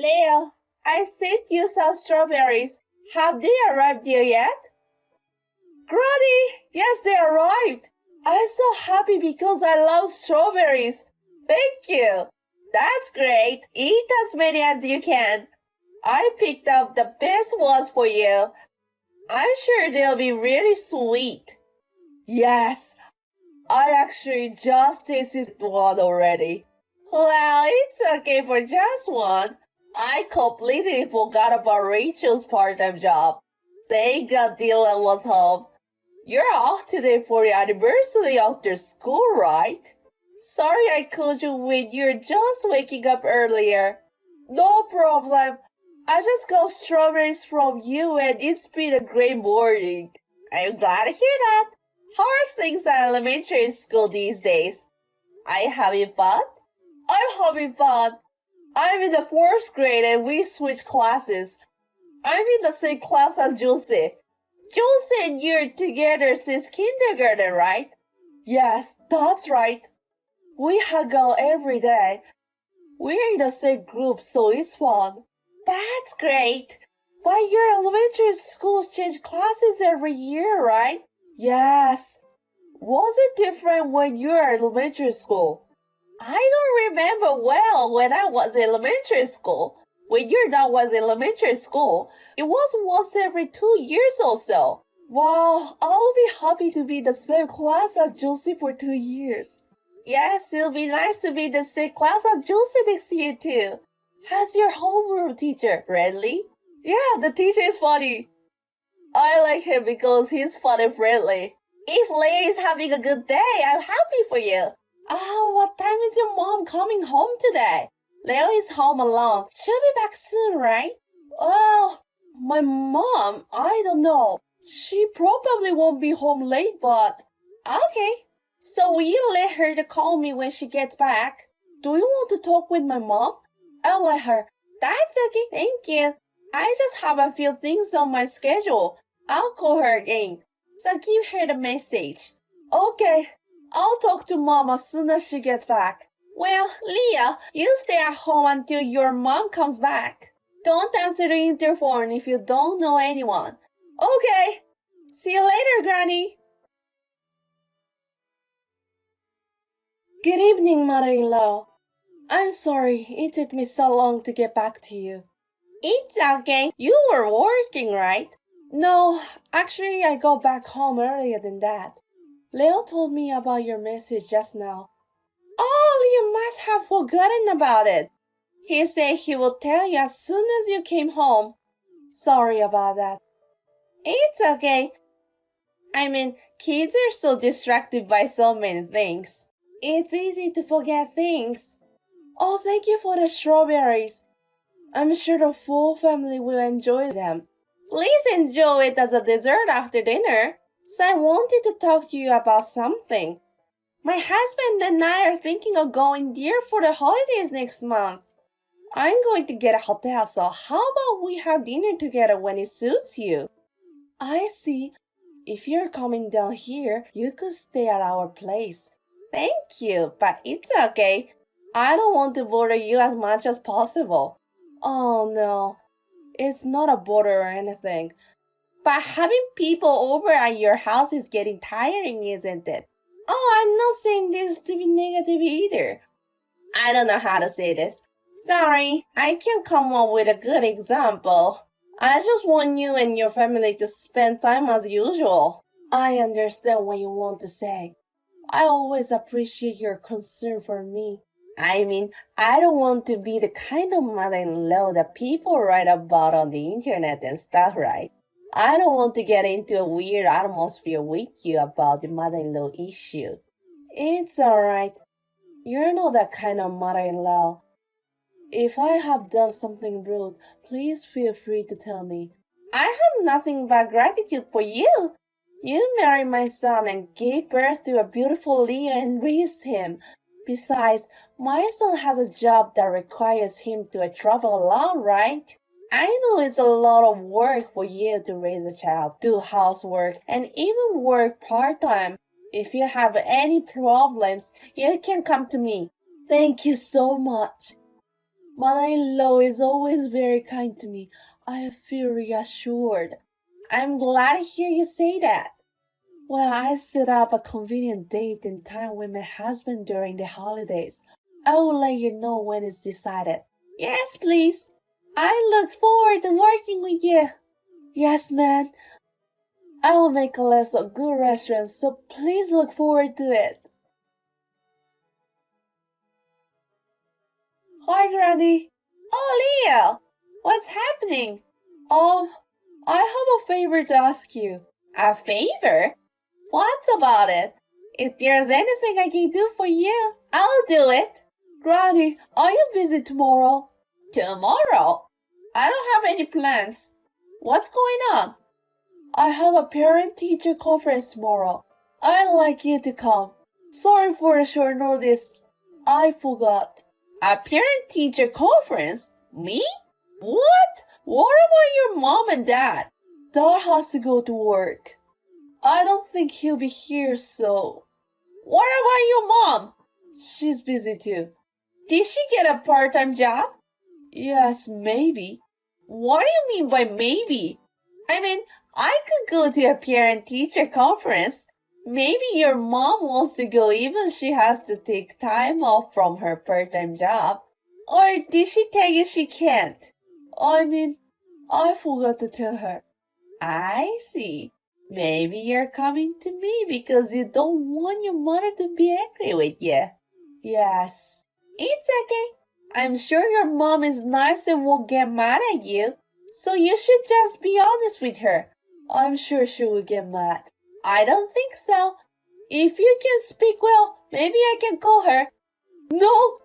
Leo, I sent you some strawberries. Have they arrived here yet? Granny, yes, they arrived. I'm so happy because I love strawberries. Thank you. That's great. Eat as many as you can. I picked up the best ones for you. I'm sure they'll be really sweet. Yes, I actually just tasted one already. Well, it's okay for just one. I completely forgot about Rachel's part-time job. Thank God Dylan was home. You're off today for your anniversary after school, right? Sorry I called you when you're just waking up earlier. No problem. I just got strawberries from you and it's been a great morning. I'm glad to hear that. How are things at elementary school these days? Are you having fun? I'm having fun. I'm in the 4th grade and we switched classes. I'm in the same class as Juicy. Juicy and you're together since kindergarten, right? Yes, that's right. We hang out every day. We're in the same group, so it's fun. That's great. But your elementary schools change classes every year, right? Yes. Was it different when you were in elementary school? I don't remember well when I was in elementary school. When your dad was in elementary school, it was once every 2 years or so. Wow, I'll be happy to be in the same class as Josie for 2 years. Yes, it'll be nice to be in the same class as Josie next year too. How's your homeroom teacher, friendly? Yeah, the teacher is funny. I like him because he's fun and friendly. If Larry is having a good day, I'm happy for you. Oh, what time is your mom coming home today? Leo is home alone. She'll be back soon, right? Well, my mom, I don't know. She probably won't be home late, but... Okay. So will you let her to call me when she gets back? Do you want to talk with my mom? I'll let her. That's okay, thank you. I just have a few things on my schedule. I'll call her again. So give her the message. Okay. I'll talk to Mom as soon as she gets back. Well, Leah, you stay at home until your mom comes back. Don't answer the interphone if you don't know anyone. Okay. See you later, Granny. Good evening, mother-in-law. I'm sorry it took me so long to get back to you. It's okay. You were working, right? No, actually I got back home earlier than that. Leo told me about your message just now. Oh, you must have forgotten about it. He said he would tell you as soon as you came home. Sorry about that. It's okay. I mean, kids are so distracted by so many things. It's easy to forget things. Oh, thank you for the strawberries. I'm sure the full family will enjoy them. Please enjoy it as a dessert after dinner. So I wanted to talk to you about something. My husband and I are thinking of going there for the holidays next month. I'm going to get a hotel, so how about we have dinner together when it suits you? I see. If you're coming down here, you could stay at our place. Thank you, but it's okay. I don't want to bother you as much as possible. Oh no, it's not a bother or anything. But having people over at your house is getting tiring, isn't it? Oh, I'm not saying this to be negative either. I don't know how to say this. Sorry, I can't come up with a good example. I just want you and your family to spend time as usual. I understand what you want to say. I always appreciate your concern for me. I mean, I don't want to be the kind of mother-in-law that people write about on the internet and stuff, right? I don't want to get into a weird atmosphere with you about the mother-in-law issue. It's alright. You're not that kind of mother-in-law. If I have done something rude, please feel free to tell me. I have nothing but gratitude for you. You married my son and gave birth to a beautiful Leo and raised him. Besides, my son has a job that requires him to travel alone, right? I know it's a lot of work for you to raise a child, do housework, and even work part-time. If you have any problems, you can come to me. Thank you so much. Mother-in-law is always very kind to me. I feel reassured. I'm glad to hear you say that. Well, I set up a convenient date and time with my husband during the holidays. I will let you know when it's decided. Yes, please. I look forward to working with you. Yes, man. I will make a list of good restaurants, so please look forward to it. Hi, Granny. Oh, Leo. What's happening? I have a favor to ask you. A favor? What about it? If there's anything I can do for you, I'll do it. Granny, are you busy tomorrow? Tomorrow? I don't have any plans. What's going on? I have a parent-teacher conference tomorrow. I'd like you to come. Sorry for the short notice. I forgot. A parent-teacher conference? Me? What? What about your mom and dad? Dad has to go to work. I don't think he'll be here, so. What about your mom? She's busy too. Did she get a part-time job? Yes, maybe. What do you mean by maybe? I mean, I could go to a parent-teacher conference. Maybe your mom wants to go even she has to take time off from her part-time job. Or did she tell you she can't? I mean, I forgot to tell her. I see. Maybe you're coming to me because you don't want your mother to be angry with you. Yes. It's okay. I'm sure your mom is nice and won't get mad at you. So you should just be honest with her. I'm sure she will get mad. I don't think so. If you can speak well, maybe I can call her. No,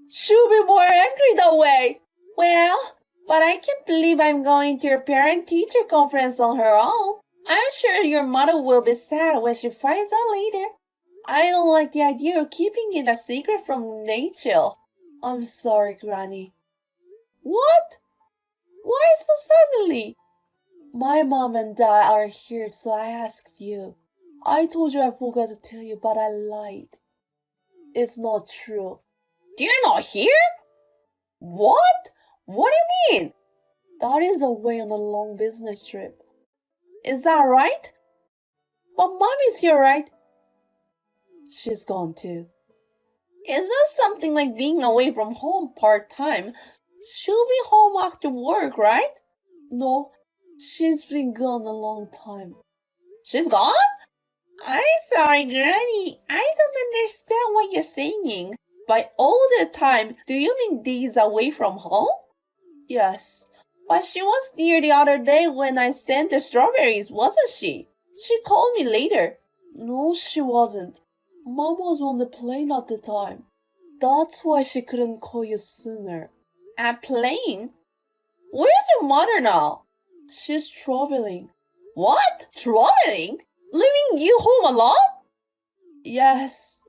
she'll be more angry that way. Well, but I can't believe I'm going to your parent-teacher conference on her own. I'm sure your mother will be sad when she finds out later. I don't like the idea of keeping it a secret from Rachel. I'm sorry, Granny. What? Why so suddenly? My mom and dad are here, so I asked you. I told you I forgot to tell you, but I lied. It's not true. They're not here? What? What do you mean? Dad is away on a long business trip. Is that right? But mom is here, right? She's gone too. Is this something like being away from home part-time? She'll be home after work, right? No, she's been gone a long time. She's gone? I'm sorry, Granny. I don't understand what you're saying. By all the time, do you mean days away from home? Yes, but she was here the other day when I sent the strawberries, wasn't she? She called me later. No, she wasn't. Mom was on the plane at the time. That's why she couldn't call you sooner. A plane? Where's your mother now? She's traveling. What? Traveling? Leaving you home alone? Yes.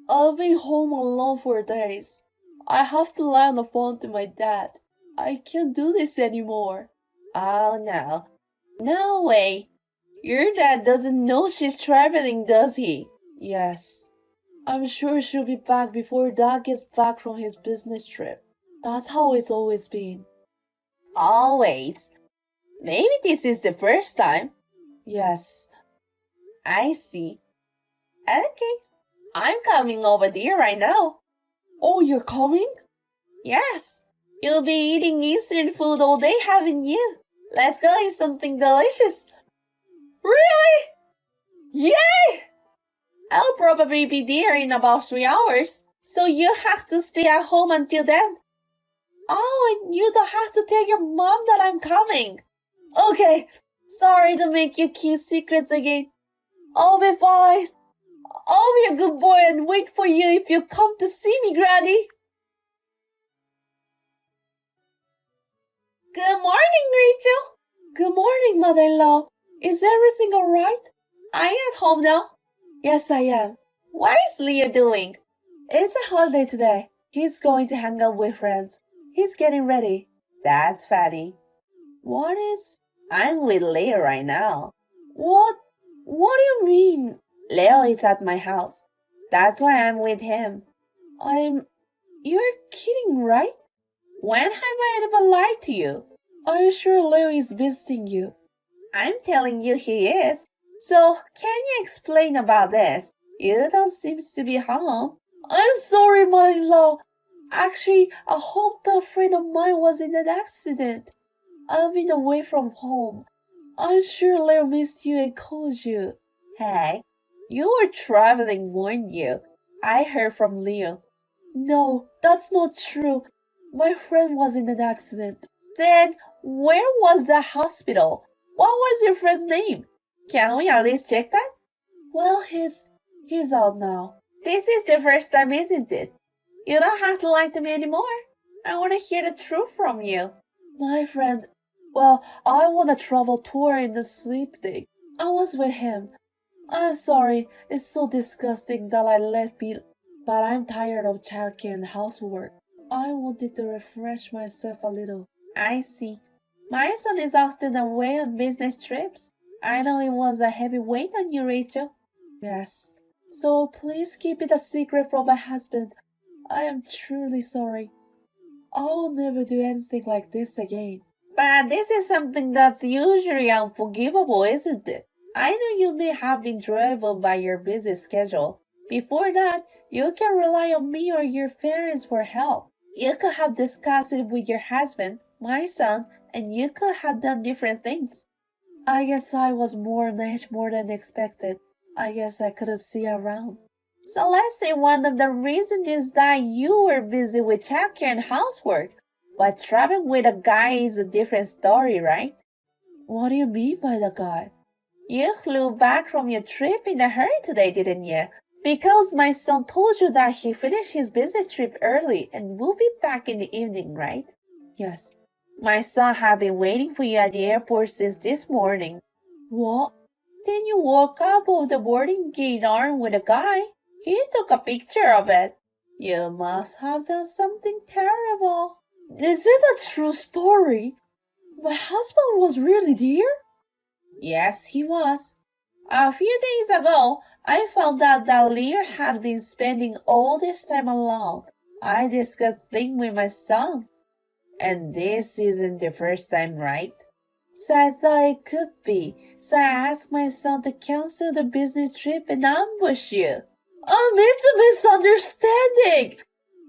I'll be home alone for days. I have to lie on the phone to my dad. I can't do this anymore. Oh no. No way. Your dad doesn't know she's traveling, does he? Yes. I'm sure she'll be back before Dad gets back from his business trip. That's how it's always been. Always? Maybe this is the first time. Yes. I see. Okay. I'm coming over there right now. Oh, you're coming? Yes. You'll be eating Eastern food all day, haven't you? Let's go eat something delicious. Really? Yay! I'll probably be there in about 3 hours, so you have to stay at home until then. Oh, and you don't have to tell your mom that I'm coming. Okay, sorry to make you keep secrets again. I'll be fine. I'll be a good boy and wait for you if you come to see me, Granny. Good morning, Rachel. Good morning, mother-in-law. Is everything alright? Are you at home now? Yes, I am. What is Leo doing? It's a holiday today. He's going to hang out with friends. He's getting ready. That's funny. What is... I'm with Leo right now. What? What do you mean? Leo is at my house. That's why I'm with him. You're kidding, right? When have I ever lied to you? Are you sure Leo is visiting you? I'm telling you he is. So, can you explain about this? You don't seem to be home. I'm sorry, mother-in-law. Actually, a hometown friend of mine was in an accident. I've been away from home. I'm sure Leo missed you and called you. Hey, you were traveling, weren't you? I heard from Leo. No, that's not true. My friend was in an accident. Then, where was the hospital? What was your friend's name? Can we at least check that? Well, he's out now. This is the first time, isn't it? You don't have to lie to me anymore. I want to hear the truth from you. My friend, well, I want a travel tour in the sleep thing. I was with him. I'm sorry, it's so disgusting that I left be, but I'm tired of childcare and housework. I wanted to refresh myself a little. I see. My son is often away on business trips. I know it was a heavy weight on you, Rachel. Yes. So please keep it a secret from my husband. I am truly sorry. I will never do anything like this again. But this is something that's usually unforgivable, isn't it? I know you may have been driven by your busy schedule. Before that, you can rely on me or your parents for help. You could have discussed it with your husband, my son, and you could have done different things. I guess I was more on edge more than expected. I guess I couldn't see around. So let's say one of the reasons is that you were busy with childcare and housework. But traveling with a guy is a different story, right? What do you mean by the guy? You flew back from your trip in a hurry today, didn't you? Because my son told you that he finished his business trip early and will be back in the evening, right? Yes. My son had been waiting for you at the airport since this morning. What? Then you walk up of the boarding gate armed with a guy. He took a picture of it. You must have done something terrible. Is it a true story? My husband was really there? Yes, he was. A few days ago, I found out that Lear had been spending all this time alone. I discussed things with my son. And this isn't the first time, right? So I thought it could be. So I asked my son to cancel the business trip and ambush you. It's a misunderstanding.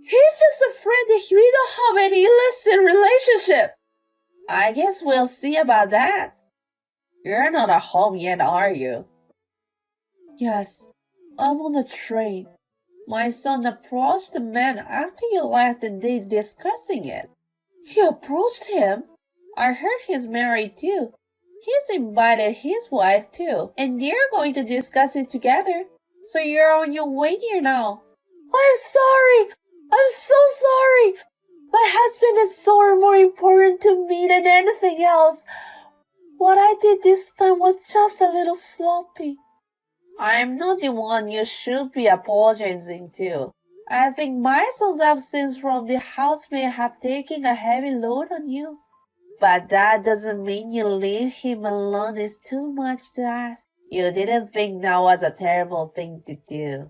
He's just a friend and we don't have any illicit relationship. I guess we'll see about that. You're not at home yet, are you? Yes, I'm on the train. My son approached the man after you left and they discussing it. He approached him? I heard he's married too. He's invited his wife too, and they're going to discuss it together. So you're on your way here now. I'm sorry! I'm so sorry! My husband is so more important to me than anything else. What I did this time was just a little sloppy. I'm not the one you should be apologizing to. I think my son's absence from the house may have taken a heavy load on you. But that doesn't mean you leave him alone is too much to ask. You didn't think that was a terrible thing to do.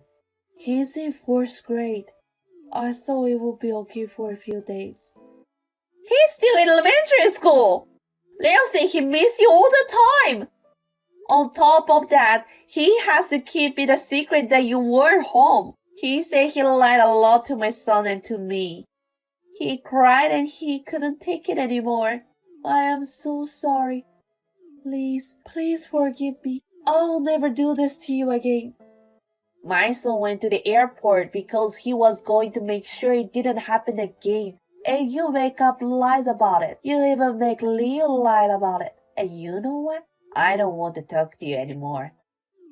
He's in 4th grade. I thought it would be okay for a few days. He's still in elementary school. Leo said he missed you all the time. On top of that, he has to keep it a secret that you weren't home. He said he lied a lot to my son and to me. He cried and he couldn't take it anymore. I am so sorry. Please forgive me. I will never do this to you again. My son went to the airport because he was going to make sure it didn't happen again. And you make up lies about it. You even make Leo lie about it. And you know what? I don't want to talk to you anymore.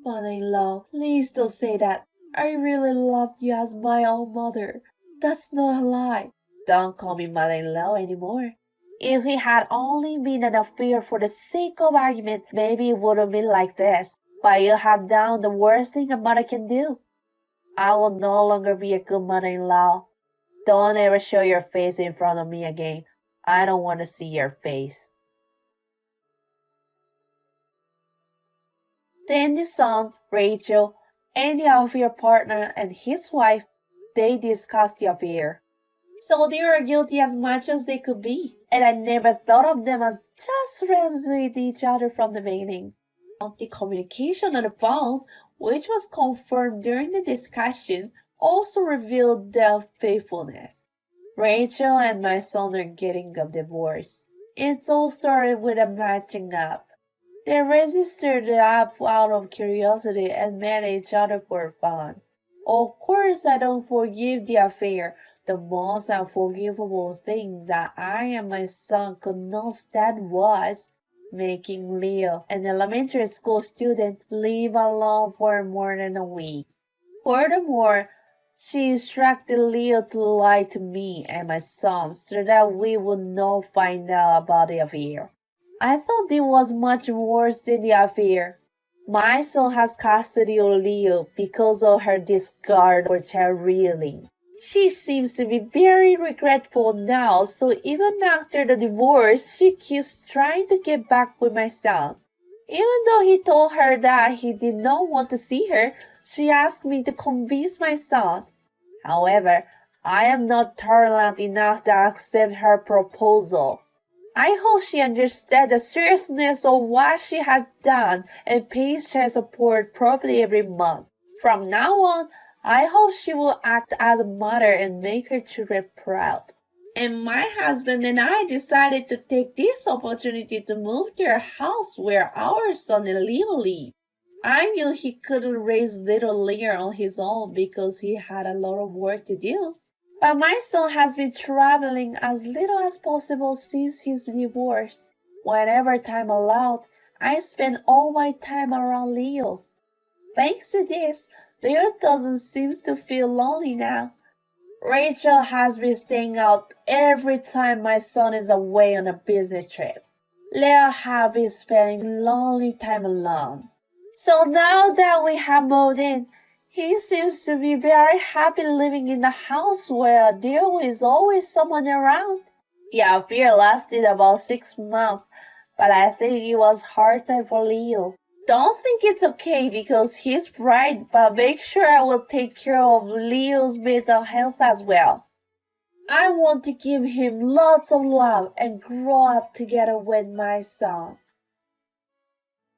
Mother-in-law, please don't say that. I really loved you as my own mother. That's not a lie. Don't call me mother-in-law anymore. If it had only been an affair for the sake of argument, maybe it wouldn't be like this. But you have done the worst thing a mother can do. I will no longer be a good mother-in-law. Don't ever show your face in front of me again. I don't want to see your face. Then the son, Rachel, and the affair partner and his wife, they discussed the affair. So they are guilty as much as they could be. And I never thought of them as just friends with each other from the beginning. The communication on the phone, which was confirmed during the discussion, also revealed their faithfulness. Rachel and my son are getting a divorce. It all started with a matching app. They registered the app out of curiosity and met each other for fun. Of course, I don't forgive the affair. The most unforgivable thing that I and my son could not stand was making Leo, an elementary school student, live alone for more than a week. Furthermore, she instructed Leo to lie to me and my son so that we would not find out about the affair. I thought it was much worse than the affair. My son has custody of Leo because of her discard for child rearing. She seems to be very regretful now, so even after the divorce, she keeps trying to get back with my son. Even though he told her that he did not want to see her, she asked me to convince my son. However, I am not tolerant enough to accept her proposal. I hope she understands the seriousness of what she has done and pays child support properly every month. From now on, I hope she will act as a mother and make her children proud. And my husband and I decided to take this opportunity to move to a house where our son and Leo live. I knew he couldn't raise little Leo on his own because he had a lot of work to do. But my son has been traveling as little as possible since his divorce. Whenever time allowed, I spend all my time around Leo. Thanks to this, Leo doesn't seem to feel lonely now. Rachel has been staying out every time my son is away on a business trip. Leo has been spending lonely time alone. So now that we have moved in, he seems to be very happy living in a house where there is always someone around. The affair lasted about 6 months, but I think it was hard time for Leo. Don't think it's okay because he's bright, but make sure I will take care of Leo's mental health as well. I want to give him lots of love and grow up together with my son.